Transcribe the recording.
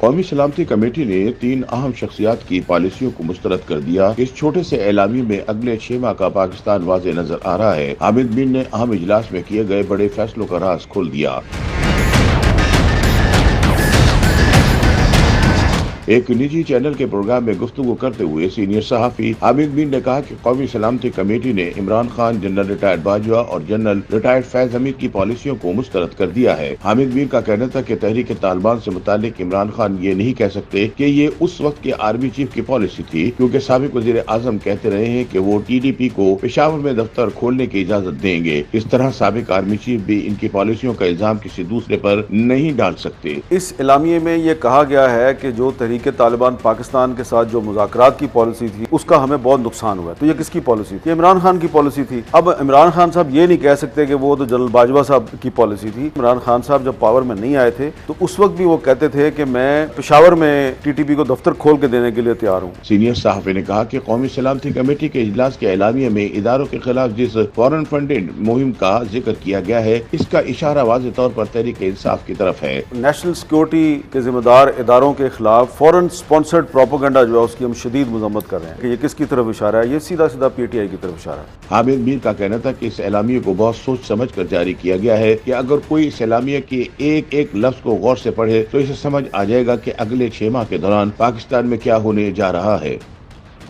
قومی سلامتی کمیٹی نے 3 اہم شخصیات کی پالیسیوں کو مسترد کر دیا۔ اس چھوٹے سے اعلامیے میں اگلے 6 ماہ کا پاکستان واضح نظر آ رہا ہے۔ حامد میر نے اہم اجلاس میں کیے گئے بڑے فیصلوں کا راز کھول دیا۔ ایک نجی چینل کے پروگرام میں گفتگو کرتے ہوئے سینئر صحافی حامد میر نے کہا کہ قومی سلامتی کمیٹی نے عمران خان، جنرل ریٹائرڈ باجوہ اور جنرل ریٹائرڈ فیض حمید کی پالیسیوں کو مسترد کر دیا ہے۔ حامد میر کا کہنا تھا کہ تحریک طالبان سے متعلق عمران خان یہ نہیں کہہ سکتے کہ یہ اس وقت کے آرمی چیف کی پالیسی تھی، کیونکہ سابق وزیر اعظم کہتے رہے ہیں کہ وہ TDP کو پشاور میں دفتر کھولنے کی اجازت دیں گے۔ اس طرح سابق آرمی چیف بھی ان کی پالیسیوں کا الزام کسی دوسرے پر نہیں ڈال سکتے۔ اس اعلامیے میں یہ کہا گیا ہے کہ جو تحریک طالبان پاکستان کے ساتھ جو مذاکرات کی پالیسی تھی اس کا ہمیں بہت نقصان ہوا ہے۔ تو یہ کس کی پالیسی تھی؟ عمران خان کی پالیسی تھی۔ اب عمران خان صاحب یہ نہیں کہہ سکتے کہ وہ تو جنرل باجوہ صاحب کی پالیسی تھی۔ عمران خان صاحب جب پاور میں نہیں آئے تھے تو اس وقت بھی وہ کہتے تھے کہ میں پشاور میں TTP کو دفتر کھول کے دینے کے لیے تیار ہوں۔ سینئر صحافی نے کہا کہ قومی سلامتی کمیٹی کے اجلاس کے اعلامیے میں اداروں کے خلاف جس فورن فنڈڈ مہم کا ذکر کیا گیا ہے، اس کا اشارہ واضح طور پر تحریک انصاف کی طرف ہے۔ نیشنل سیکورٹی کے ذمہ دار اداروں کے خلاف فورن سپانسرڈ پروپیگنڈا جو ہے اس کی ہم شدید مذمت کر رہے ہیں کہ یہ کس کی طرف اشارہ ہے؟ یہ سیدھا PTI کی طرف اشارہ ہے۔ حامد میر کا کہنا تھا کہ اس اعلامیے کو بہت سوچ سمجھ کر جاری کیا گیا ہے کہ اگر کوئی اس اعلامیے کے ایک ایک لفظ کو غور سے پڑھے تو اسے سمجھ آ جائے گا کہ اگلے 6 ماہ کے دوران پاکستان میں کیا ہونے جا رہا ہے۔